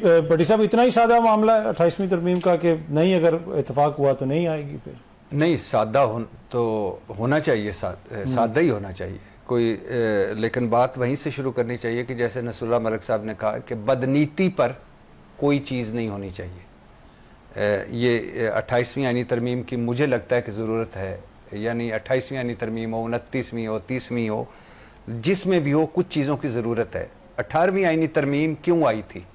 भट्टी साहब इतना ही सादा मामला है 28वीं तरमीम का कि नहीं, अगर इतफाक हुआ तो नहीं आएगी? फिर नहीं, सादा तो होना चाहिए, सादा ही होना चाहिए कोई, लेकिन बात वहीं से शुरू करनी चाहिए कि जैसे नसरुल्लाह मलिक साहब ने कहा कि बदनीति पर कोई चीज़ नहीं होनी चाहिए। ये 28वीं आईनी तरमीम की मुझे लगता है कि ज़रूरत है, यानी 28वीं आईनी तरमीम हो, 29वीं हो, 30वीं हो, जिसमें भी हो कुछ चीज़ों की ज़रूरत है। 18वीं आईनी तरमीम क्यों आई थी?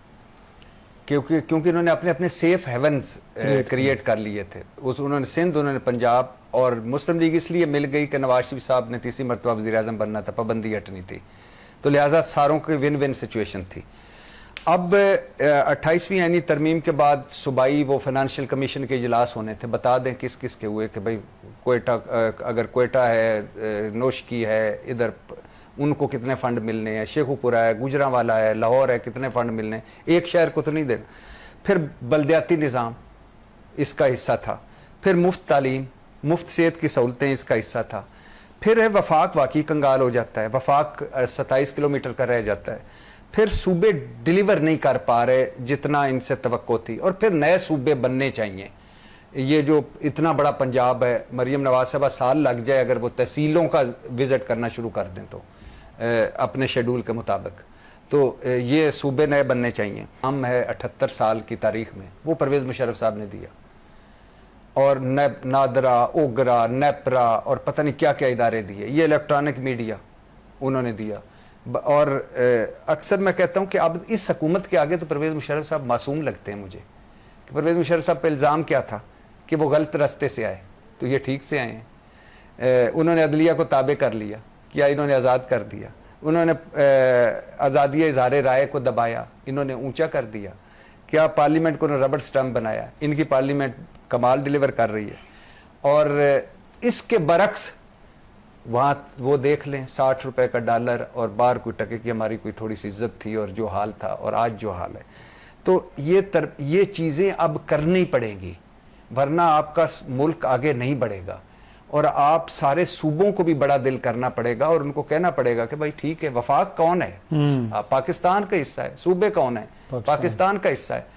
क्योंकि उन्होंने अपने अपने सेफ हेवन्स क्रिएट कर लिए थे। उन्होंने सिंध, उन्होंने पंजाब, और मुस्लिम लीग इसलिए मिल गई कि नवाज शरीफ साहब ने तीसरी मरतबा वज़ीर आज़म बनना था, पाबंदी हटनी थी, तो लिहाजा सारों की विन विन सिचुएशन थी। अब 28वीं आईनी तरमीम के बाद सूबाई वो फाइनेंशियल कमीशन के इजलास होने थे, बता दें किस किस के हुए कि भाई कोयटा, अगर कोयटा है, नोशकी है, इधर उनको कितने फंड मिलने हैं, शेखुपुरा है, गुजरांवाला है, लाहौर है, कितने फंड मिलने हैं, एक शहर को तो नहीं देना। फिर बल्दियाती निज़ाम इसका हिस्सा था, फिर मुफ्त तालीम, मुफ्त सेहत की सहूलतें इसका हिस्सा था, फिर है वफाक वाकई कंगाल हो जाता है, वफाक 27 किलोमीटर का रह जाता है, फिर सूबे डिलीवर नहीं कर पा रहे जितना इनसे तवक्को थी, और फिर नए सूबे बनने चाहिए। ये जो इतना बड़ा पंजाब है, मरियम नवाज साहबा साल लग जाए अगर वो तहसीलों का विजिट करना शुरू कर दें तो अपने शेड्यूल के मुताबिक, तो ये सूबे नए बनने चाहिए। हम है 78 साल की तारीख में वो परवेज़ मुशर्रफ साहब ने दिया, और नादरा, ओगरा, नेपरा और पता नहीं क्या क्या इदारे दिए, ये इलेक्ट्रॉनिक मीडिया उन्होंने दिया। और अक्सर मैं कहता हूँ कि अब इस हुकूमत के आगे तो परवेज़ मुशर्रफ साहब मासूम लगते हैं मुझे, कि परवेज़ मुशर्रफ साहब पर इल्ज़ाम क्या था कि वो गलत रास्ते से आए, तो ये ठीक से आए हैं। उन्होंने अदलिया को ताबे कर लिया, क्या इन्होंने आज़ाद कर दिया, उन्होंने आज़ादी इज़हार राय को दबाया, इन्होंने ऊंचा कर दिया, क्या पार्लियामेंट को रबड़ स्टम्प बनाया, इनकी पार्लियामेंट कमाल डिलीवर कर रही है। और इसके बरक्स वहाँ वो देख लें 60 रुपए का डॉलर और बाहर कोई टके की हमारी कोई थोड़ी सी इज्जत थी, और जो हाल था और आज जो हाल है, तो ये चीज़ें अब करनी पड़ेंगी, वरना आपका मुल्क आगे नहीं बढ़ेगा। और आप सारे सूबों को भी बड़ा दिल करना पड़ेगा और उनको कहना पड़ेगा कि भाई ठीक है, वफाक कौन है? पाकिस्तान का हिस्सा है। सूबे कौन है? पाकिस्तान का हिस्सा है।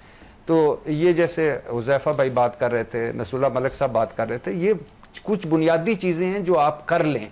तो ये जैसे हुज़ैफा भाई बात कर रहे थे, नसरुल्लाह मलिक साहब बात कर रहे थे, ये कुछ बुनियादी चीजें हैं जो आप कर लें,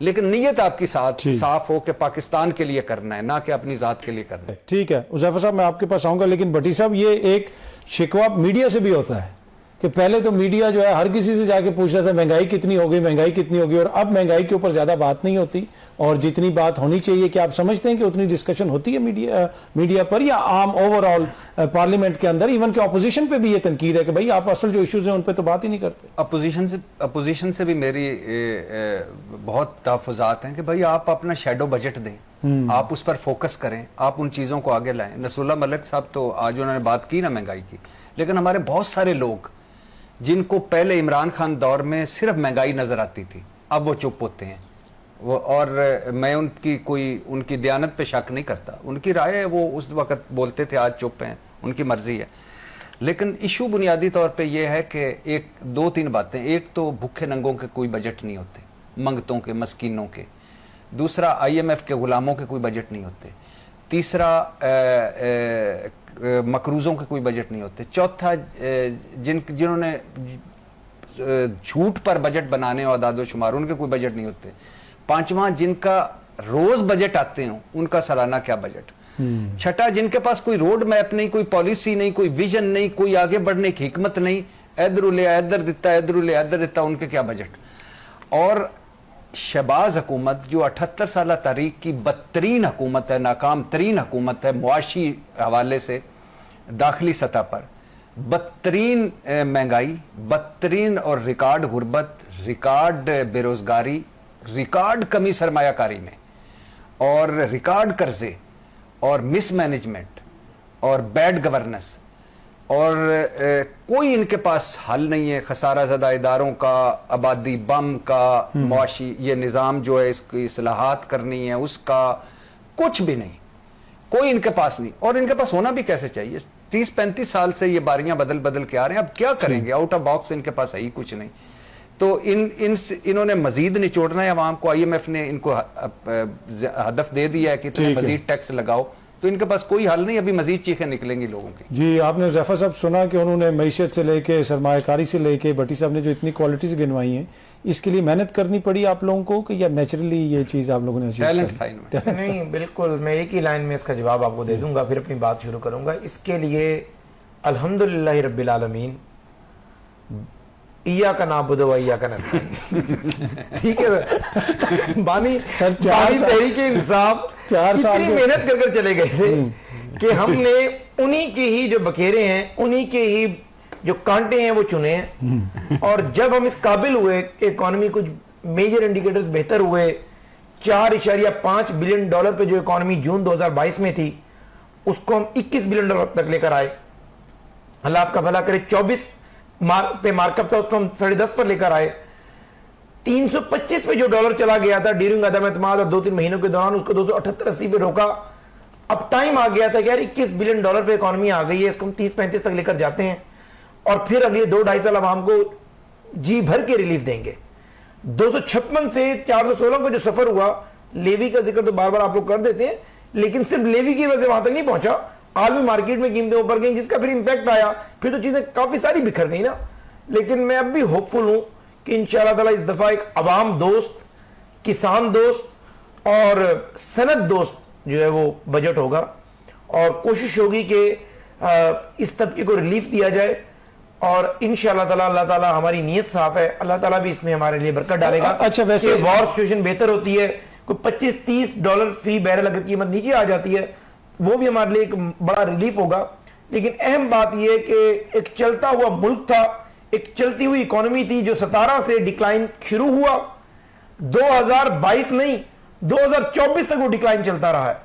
लेकिन नीयत आपकी साफ हो कि पाकिस्तान के लिए करना है, ना कि अपनी जात के लिए करना है। ठीक है हुज़ैफा साहब, मैं आपके पास आऊंगा, लेकिन भट्टी साहब ये एक शिकवा मीडिया से भी होता है कि पहले तो मीडिया जो है हर किसी से जाके पूछ रहा था महंगाई कितनी होगी, महंगाई कितनी होगी, और अब महंगाई के ऊपर ज्यादा बात नहीं होती, और जितनी बात होनी चाहिए, कि आप समझते हैं कि उतनी डिस्कशन होती है मीडिया पर, या आम ओवरऑल पार्लियामेंट के अंदर, इवन के अपोजिशन पे भी ये तनकीद है कि भाई आप असल जो इश्यूज हैं उन पर तो बात ही नहीं करते? अपोजिशन से भी मेरी बहुत तहफ़्फ़ुज़ात हैं कि भाई आप अपना शेडो बजट दें, आप उस पर फोकस करें, आप उन चीज़ों को आगे लाएं। नसरुल्लाह मलिक साहब तो आज उन्होंने बात की ना महंगाई की, लेकिन हमारे बहुत सारे लोग जिनको पहले इमरान खान दौर में सिर्फ महंगाई नजर आती थी, अब वो चुप होते हैं। वो, और मैं उनकी दयानत पे शक नहीं करता, उनकी राय है, वो उस वक्त बोलते थे, आज चुप हैं, उनकी मर्जी है। लेकिन इशू बुनियादी तौर पे ये है कि एक 2-3 बातें, एक तो भूखे नंगों के कोई बजट नहीं होते, मंगतों के, मस्कीनों के। दूसरा IMF के गुलामों के कोई बजट नहीं होते। तीसरा मकरूजों के कोई बजट नहीं होते। चौथा जिन्होंने झूठ पर बजट बनाने और आदाद शुमार, उनके कोई बजट नहीं होते। पांचवा जिनका रोज बजट आते हो, उनका सालाना क्या बजट। छठा जिनके पास कोई रोड मैप नहीं, कोई पॉलिसी नहीं, कोई विजन नहीं, कोई आगे बढ़ने की हिकमत नहीं, इधर ले इधर दिता, इधर ले इधर दिता, उनके क्या बजट। और शहबाज हुकूमत जो 78 साल तारीख की बदतरीन हुकूमत है, नाकाम तरीन हुकूमत है मुआशी हवाले से, दाखिली सतह पर बदतरीन महंगाई, बदतरीन और रिकॉर्ड गुर्बत, रिकॉर्ड बेरोजगारी, रिकॉर्ड कमी सरमायाकारी में, और रिकॉर्ड कर्जे, और मिसमैनेजमेंट, और बैड गवर्नेंस, और कोई इनके पास हल नहीं है खसारा ज़दा इदारों का, आबादी बम का, मुआशी ये निज़ाम जो है इसकी इस्लाहात करनी है उसका, कुछ भी नहीं, कोई इनके पास नहीं। और इनके पास होना भी कैसे चाहिए? 30-35 साल से ये बारियां बदल बदल के आ रहे हैं, अब क्या करेंगे? आउट ऑफ बॉक्स इनके पास है ही कुछ नहीं। तो इन्होंने मजीद निचोड़ना है अवाम को। IMF ने इनको हदफ दे दिया है कि तुम मजीद टैक्स लगाओ, तो इनके पास कोई हल नहीं, अभी मजीद चीखें निकलेंगी लोगों की। जी, आपने ज़फ़र साहब सुना कि उन्होंने मईशत से लेके सरमायाकारी से लेके भट्टी साहब ने जो इतनी क्वालिटीज गिनवाई हैं, इसके लिए मेहनत करनी पड़ी आप लोगों को कि या नेचुरली ये चीज़ आप लोगों ने achieve टैलेंट कर था ली? इनमें। नहीं, बिल्कुल, मैं एक ही लाइन में इसका जवाब आपको दे दूंगा, फिर अपनी बात शुरू करूंगा। इसके लिए अल्हम्दुलिल्लाह रब्बिल आलमीन, इय्याका नअबुदु व इय्याका नस्तईन। ठीक है बानी, सर, 4 बानी साल- तहरीके इंसाफ 4 साल इतनी के- मेहनत कर चले गए थे कि हमने उन्हीं के ही जो बखेरे हैं, उन्हीं के ही जो कांटे हैं वो चुने हैं। और जब हम इस काबिल हुए कि इकोनॉमी कुछ मेजर इंडिकेटर्स बेहतर हुए, 4.5 बिलियन डॉलर पे जो इकोनॉमी जून 2022 में थी, उसको हम 21 बिलियन डॉलर तक लेकर आए। अल्लाह आपका भला करे, 24 पे मार्कअप था, उसको हम 10.5 पर लेकर आए। 325 पे जो डॉलर चला गया था ड्यूरिंग अदम एतमाद, और 2-3 महीनों के दौरान उसको 278-80 पे रोका। अब टाइम आ गया था कि यार 21 बिलियन डॉलर पे इकोनॉमी आ गई है, इसको हम 30-35 तक लेकर जाते हैं और फिर अगले 2-2.5 साल आवाम को जी भर के रिलीफ देंगे। 256 से 416 का जो सफर हुआ, लेवी का जिक्र तो बार बार आप लोग कर देते हैं, लेकिन सिर्फ लेवी की वजह से वहां तक नहीं पहुंचा। आलमी मार्केट में कीमतें ऊपर गई, जिसका फिर इंपैक्ट आया, फिर तो चीजें काफी सारी बिखर गई ना। लेकिन मैं अब भी होपफुल हूं कि इंशाअल्लाह ताला इस दफा एक अवाम दोस्त, किसान दोस्त और सनत दोस्त जो है वो बजट होगा, और कोशिश होगी कि इस तबके को रिलीफ दिया जाए। और इंशाअल्लाह ताला, अल्लाह ताला, हमारी नीयत साफ है, अल्लाह ताला भी इसमें हमारे लिए बरकत डालेगा। अच्छा, वैसे वॉर सिचुएशन बेहतर होती है, कोई 25-30 डॉलर फी बैरल अगर कीमत नीचे आ जाती है, वो भी हमारे लिए एक बड़ा रिलीफ होगा। लेकिन अहम बात यह है कि एक चलता हुआ मुल्क था, एक चलती हुई इकोनॉमी थी जो 17 से डिक्लाइन शुरू हुआ, 2022 नहीं 2024 तक वो डिक्लाइन चलता रहा है।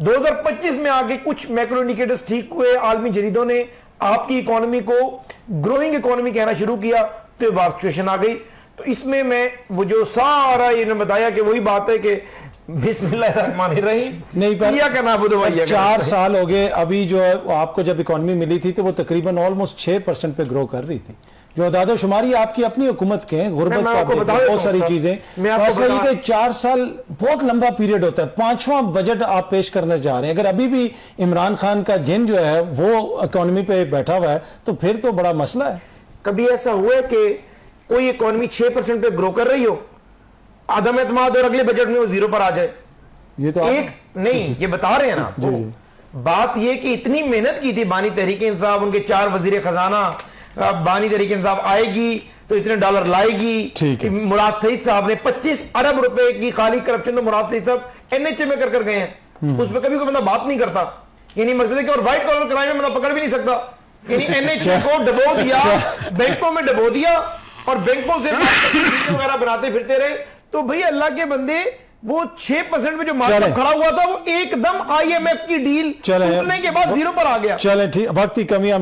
2025 में आगे कुछ मैक्रो इंडिकेटर्स ठीक हुए, आलमी जरीदों ने आपकी इकोनॉमी को ग्रोइंग इकोनॉमी कहना शुरू किया, तो वार सिचुएशन आ गई। तो इसमें मैं वो जो सारा इन्होंने बताया कि वही बात है कि बिस्मिल्लाहिर्रहमानिर्रहीम, नहीं, पर इय्याका नअबुदु व इय्याका 4 नस्तईन। साल हो गए अभी जो है आपको, जब इकोनॉमी मिली थी तो वो तकरीबन ऑलमोस्ट 6% पे ग्रो कर रही थी। जो दादा शुमारी आपकी अपनी हुकूमत के हैं, गुर्बत मैं का आपको आप देखते बता हैं, देता बहुत सारी हूं सर, चीजें। मैं आपको मसला ये बता- कि 4 साल बहुत लंबा पीरियड होता है, 5वां बजट आप पेश करने जा रहे हैं। अगर अभी भी इमरान खान का जिन जो है वो इकोनॉमी पे बैठा हुआ है, तो फिर तो बड़ा मसला है। कभी ऐसा हुआ है कि कोई इकोनॉमी 6% पे ग्रो कर रही हो, आदम एतमाद और अगले बजट में वो 0 पर आ जाए? ये तो एक नहीं, ये बता रहे हैं ना आपको। बात ये कि इतनी मेहनत की थी बानी तहरीके इंसाफ, उनके 4 वजीर खजाना, बानी तहरीके इंसाफ आएगी तो इतने डॉलर लाएगी। ठीक है। मुराद सईद साहब ने 25 अरब रुपए की खाली करप्शन तो मुराद सईद साहब एनएचए में कर गए हैं, उस पर कभी कोई बंदा बात नहीं करता। यानी मसले के और व्हाइट कॉलर क्राइम में बंदा पकड़ भी नहीं सकता। यानी एनएचए को डबो दिया, बैंकों में डबो दिया और बैंकों से वगैरह बनाते फिरते रहे। तो भाई अल्लाह के बंदे, वो 6% में जो मार्केट खड़ा हुआ था वो एकदम आईएमएफ की डील टूटने के बाद 0 पर आ गया। चलें, ठीक, वक्त की कमी हम